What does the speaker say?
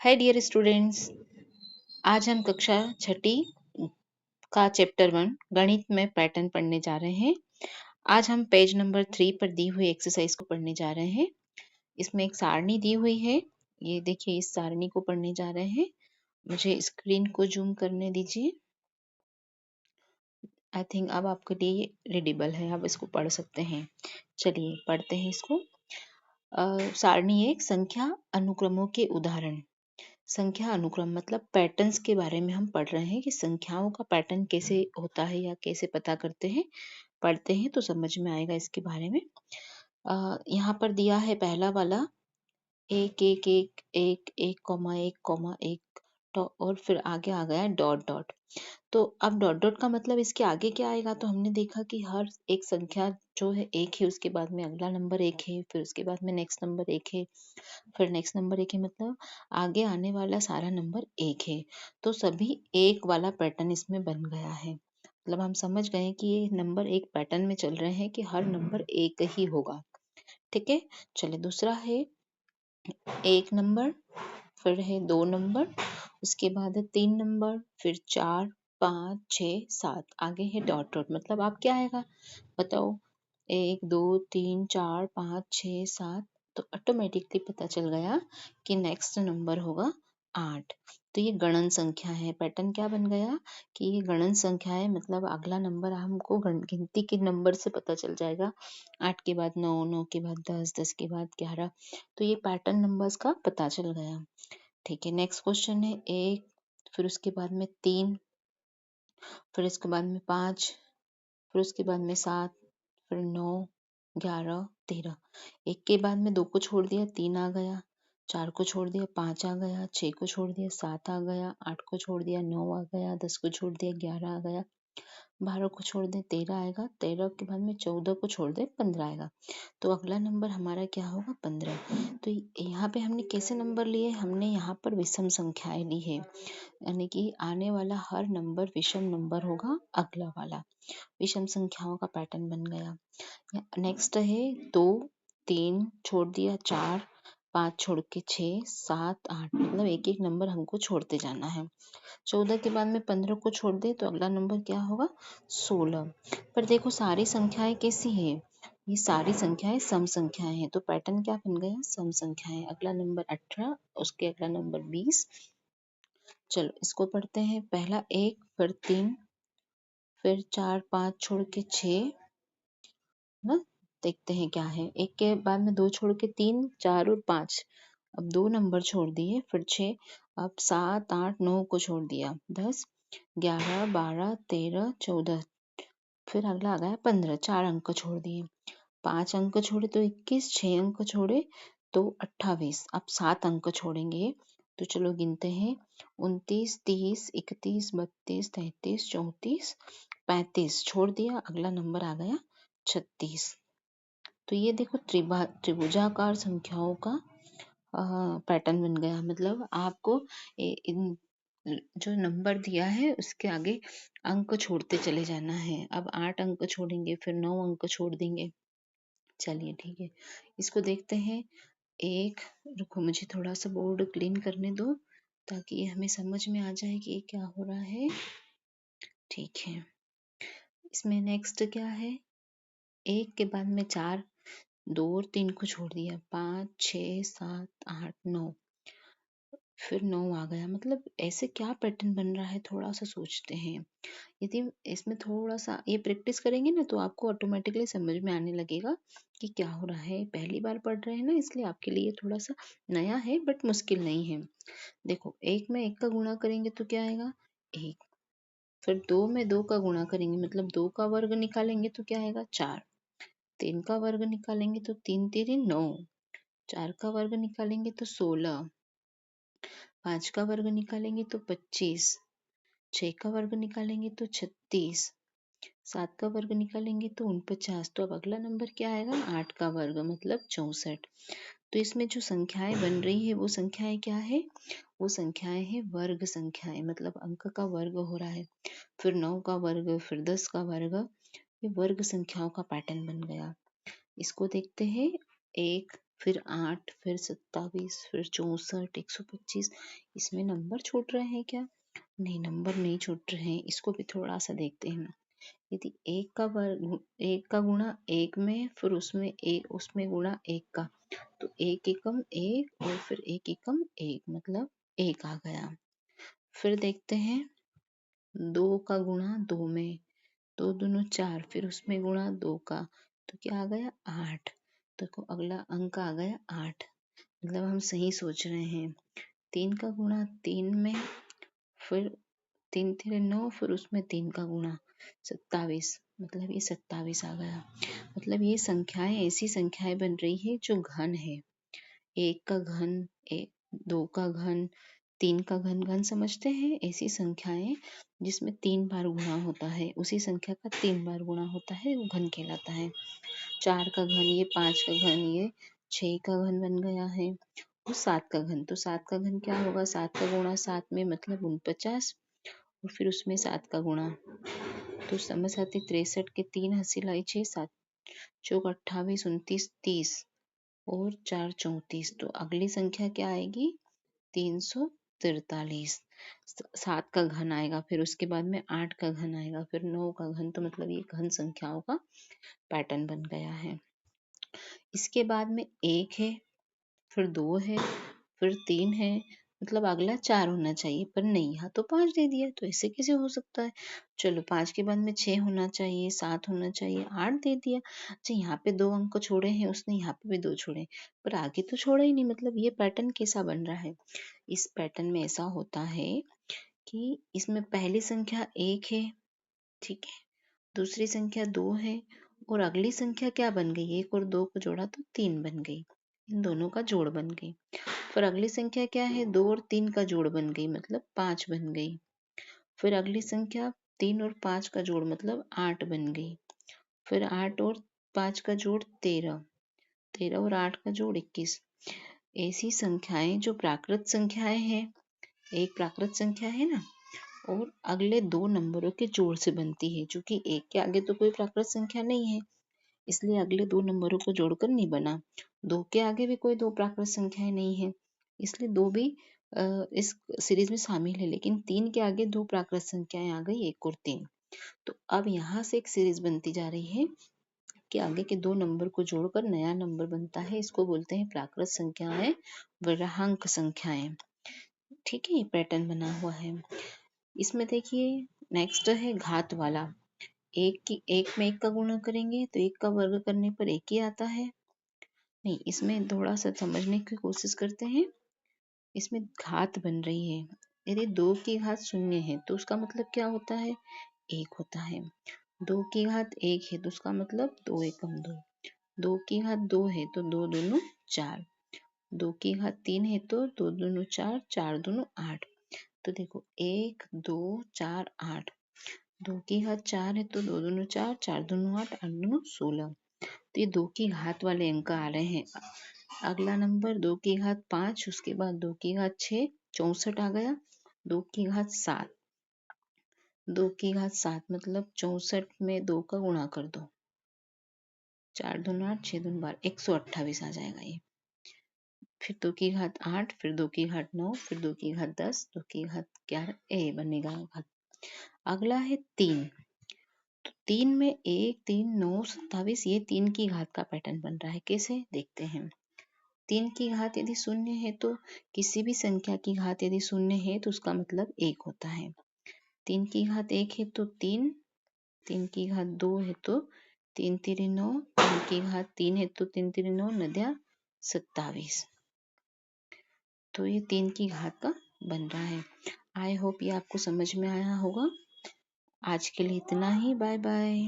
Hi dear students, आज हम कक्षा छठी का चैप्टर 1 गणित में पैटर्न पढ़ने जा रहे हैं। आज हम पेज नंबर 3 पर दी हुई एक्सरसाइज को पढ़ने जा रहे हैं। इसमें एक सारणी दी हुई है। ये देखिए, इस सारणी को पढ़ने जा रहे हैं। मुझे स्क्रीन को जूम करने दीजिए। आई थिंक अब आपके लिए रीडेबल है, आप इसको पढ़ सकते हैं। चलिए पढ़ते हैं इसको। सारणी एक, संख्या अनुक्रमों के उदाहरण। संख्या अनुक्रम मतलब पैटर्न्स के बारे में हम पढ़ रहे हैं कि संख्याओं का पैटर्न कैसे होता है या कैसे पता करते हैं। पढ़ते हैं तो समझ में आएगा इसके बारे में। यहाँ पर दिया है पहला वाला, एक एक एक एक एक कॉमा एक और फिर आगे आ गया डॉट डॉट। तो अब डॉट डॉट का मतलब इसके आगे क्या आएगा, तो हमने देखा कि हर एक संख्या जो है एक है, उसके बाद में अगला नंबर एक है, फिर उसके बाद में नेक्स्ट नंबर एक है, फिर नेक्स्ट नंबर एक है, मतलब आगे आने वाला सारा नंबर एक है। तो सभी एक वाला पैटर्न इसमें बन गया है। मतलब हम समझ गए कि ये नंबर एक पैटर्न में चल रहे हैं कि हर नंबर एक ही होगा। ठीक है। चलिए दूसरा है एक नंबर, फिर है दो नंबर, उसके बाद है तीन नंबर, फिर 4 5 6 7, आगे है डॉट डॉट। मतलब आप क्या आएगा बताओ, 1 2 3 4 5 6 7, तो ऑटोमेटिकली पता चल गया कि नेक्स्ट नंबर होगा 8। तो ये गणन संख्या है। पैटर्न क्या बन गया कि ये गणन संख्या है, मतलब अगला नंबर हमको गिनती के नंबर से पता चल जाएगा। 8 के बाद 9, 9 के बाद 10, 10 के बाद 11। तो ये पैटर्न नंबर्स का पता चल गया। ठीक है। नेक्स्ट क्वेश्चन है एक, फिर उसके बाद में 3, फिर इसके बाद में 5, फिर उसके बाद में 7, फिर 9 11 13। एक के बाद में 2 को छोड़ दिया, 3 आ गया, 4 को छोड़ दिया, 5 आ गया, 6 को छोड़ दिया, 7 आ गया, 8 को छोड़ दिया, 9 आ गया, 10 को छोड़ दिया, 11 आ गया, 12 को छोड़ दें 13 आएगा, 13 के बाद में 14 को छोड़ दें 15 आएगा। तो अगला नंबर हमारा क्या होगा 15। तो यहाँ पे हमने कैसे नंबर लिए, हमने यहाँ पर विषम संख्याएं ली है, यानी कि आने वाला हर नंबर विषम नंबर होगा अगला वाला। विषम संख्याओं का पैटर्न बन गया। नेक्स्ट है 2 3 छोड़ दिया, 4 5 छोड़ के 6 7 8, मतलब एक एक नंबर हमको छोड़ते जाना है। 14 के बाद में 15 को छोड़ दे तो अगला नंबर क्या होगा 16। पर देखो सारी संख्याएं कैसी है, ये सारी संख्याएं सम संख्याएं हैं, तो पैटर्न क्या बन गया सम संख्याएं। अगला नंबर 18, उसके अगला नंबर 20। चलो इसको पढ़ते हैं। पहला 1, फिर 3, फिर 4 5 छोड़ के 6 ना। देखते हैं क्या है। एक के बाद में 2 छोड़ के 3 4 और 5, अब 2 नंबर छोड़ दिए, फिर 6, अब 7 8 9 को छोड़ दिया, 10 11 12 13 14, फिर अगला आ गया 15, 4 अंक छोड़ दिए, 5 अंक छोड़े तो 21, 6 अंक छोड़े तो 28, अब 7 अंक छोड़ेंगे। तो चलो गिनते हैं, 29 30 31 32 33 34 35, छोड़ दिया, अगला नंबर आ गया 36। तो ये देखो त्रिभुजाकार संख्याओं का पैटर्न बन गया। मतलब आपको इन जो नंबर दिया है उसके आगे अंक छोड़ते चले जाना है। अब 8 अंक छोड़ेंगे, फिर 9 अंक छोड़ देंगे। चलिए ठीक है, इसको देखते हैं। एक, रुको मुझे थोड़ा सा बोर्ड क्लीन करने दो ताकि हमें समझ में आ जाए कि ये क्या हो रहा है। ठीक है, इसमें नेक्स्ट क्या है, एक के बाद में 4, 2 और 3 को छोड़ दिया, 5 6 7 8 9, फिर 9 आ गया। मतलब ऐसे क्या पैटर्न बन रहा है, थोड़ा सा सोचते हैं। यदि इसमें थोड़ा सा ये प्रैक्टिस करेंगे ना तो आपको ऑटोमेटिकली समझ में आने लगेगा कि क्या हो रहा है। पहली बार पढ़ रहे हैं ना, इसलिए आपके लिए थोड़ा सा नया है बट मुश्किल नहीं है। देखो, एक में एक का गुणा करेंगे तो क्या आएगा एक, फिर 2 में 2 का गुणा करेंगे मतलब 2 का वर्ग निकालेंगे तो क्या आएगा 4, 3 का वर्ग निकालेंगे तो 3 तेरी 9, 4 का वर्ग निकालेंगे तो 16, 5 का वर्ग निकालेंगे तो 25, 6 का वर्ग निकालेंगे तो 36, 7 का वर्ग निकालेंगे तो 49। तो अब अगला नंबर क्या आएगा 8 का वर्ग मतलब 64। तो इसमें जो संख्याएं बन रही है वो संख्याएं क्या है, वो संख्याएं हैं वर्ग संख्याएं, मतलब अंक का वर्ग हो रहा है। फिर 9 का वर्ग, फिर 10 का वर्ग, ये वर्ग संख्याओं का पैटर्न बन गया। इसको देखते हैं। 1 फिर 8, फिर 27, फिर 64, 125। इसमें नंबर छूट रहे हैं क्या? नहीं, नंबर नहीं छूट रहे हैं। इसको भी थोड़ा सा देखते हैं। यदि एक का गुणा एक में, फिर उसमें गुणा एक का, तो एक एकम एक और फिर एक एकम एक, मतलब एक आ गया। फिर देखते हैं 2 का गुणा 2 में, 2 दूनी 4, फिर उसमें गुणा 2 का, तो क्या आ गया 8। देखो अगला अंक आ गया 8, मतलब हम सही सोच रहे हैं। 3 का गुणा 3 में, फिर 3 3 9, फिर उसमें 3 का गुणा 27, मतलब ये 27 आ गया। मतलब ये संख्याएं ऐसी संख्याएं बन रही है जो घन है। एक का घन, दो का घन, तीन का घन। घन समझते हैं? ऐसी संख्याएं जिसमें 3 बार गुणा होता है, उसी संख्या का 3 बार गुणा होता है, वो घन कहलाता है। 4 का घन ये, 5 का घन ये, 6 का घन बन गया है, और 7 का घन। तो 7 का घन क्या होगा? 7 का गुणा 7 में, मतलब 49, और फिर उसमें 7 का गुणा, तो समझ आती। 63 के 3 हंसी लाई 6, 7 चौक 28, 29, 30 और 4 34। तो अगली संख्या क्या आएगी? 343। 7 का घन आएगा, फिर उसके बाद में 8 का घन आएगा, फिर 9 का घन। तो मतलब ये घन संख्याओं का पैटर्न बन गया है। इसके बाद में 1 है, फिर 2 है, फिर 3 है, मतलब अगला 4 होना चाहिए, पर नहीं, यहाँ तो 5 दे दिया, तो ऐसे कैसे हो सकता है? चलो 5 के बाद में 6 होना चाहिए, 7 होना चाहिए, 8 दे दिया। अच्छा, यहाँ पे 2 अंक छोड़े हैं उसने, यहाँ पे भी 2 छोड़े, पर आगे तो छोड़ा ही नहीं। मतलब ये पैटर्न कैसा बन रहा है? इस पैटर्न में ऐसा होता है कि इसमें पहली संख्या 1 है, ठीक है, दूसरी संख्या 2 है, और अगली संख्या क्या बन गई? 1 और 2 को जोड़ा तो 3 बन गई, इन दोनों का जोड़ बन गई। फिर अगली संख्या क्या है? 2 और 3 का जोड़ बन गई, मतलब 5 बन गई। फिर अगली संख्या 3 और 5 का जोड़, मतलब 8 बन गई। फिर 8 और 5 का जोड़ 13, 13 और 8 का जोड़ 21। ऐसी संख्याएं जो प्राकृत संख्याएं हैं, एक प्राकृत संख्या है ना, और अगले 2 नंबरों के जोड़ से बनती है। चूंकि एक के आगे तो कोई प्राकृत संख्या नहीं है, इसलिए अगले 2 नंबरों को जोड़कर नहीं बना। 2 के आगे भी कोई 2 प्राकृत संख्याएं नहीं है, इसलिए 2 भी इस सीरीज में शामिल है। लेकिन 3 के आगे 2 प्राकृत संख्याएं आ गई, 1 और 3। तो अब यहाँ से एक सीरीज बनती जा रही है कि आगे के 2 नंबर को जोड़कर नया नंबर बनता है। इसको बोलते हैं प्राकृत संख्याएं, वराहांक संख्याएं। ठीक है, ये पैटर्न बना हुआ है। इसमें देखिए नेक्स्ट है घात वाला। एक में एक का गुणा करेंगे तो एक का वर्ग करने पर एक ही आता है। नहीं, इसमें थोड़ा सा समझने की कोशिश करते हैं। इसमें घात बन रही है। यदि 2 की घात 0 है तो उसका मतलब क्या होता है? 1 होता है। 2 की घात 1 है तो उसका मतलब 2 एकम 2। 2 की घात 2 है तो 2 दूनी 4। 2 की घात 3 है तो 2 दूनी 4, 4 दूनी 8। तो देखो 1 2 4 8। 2 की घात 4 है तो 2 दूनी 4, 4 दूनी 8, 8 दूनी 16। तो ये 2 की घात वाले अंक आ रहे हैं। अगला नंबर 2 की घात 5, उसके बाद 2 की घात 6, 64 आ गया। 2 की घात 7, 2 की घात 7 मतलब 64 में 2 का गुणा कर दो, 4 दूनी 8, 6 दूनी 12, 128 आ जाएगा ये। फिर 2 की घात 8, फिर 2 की घात 9, फिर 2 की घात 10, 2 की घात 11, ए बनेगा घात। अगला है 3। तो 3 में 1 3 9 27, ये 3 की घात का पैटर्न बन रहा है। कैसे देखते हैं? 3 की घात यदि 0 है तो किसी भी संख्या की घात यदि 0 है तो उसका मतलब 1 होता है। 3 की घात 1 है तो 3, 3 की घात 2 है तो 3 3 9, 3 की घात 3 है तो 3 3 9 9 27। तो ये 3 की घात का बन रहा है। आई होप ये आपको समझ में आया होगा। आज के लिए इतना ही। Bye bye.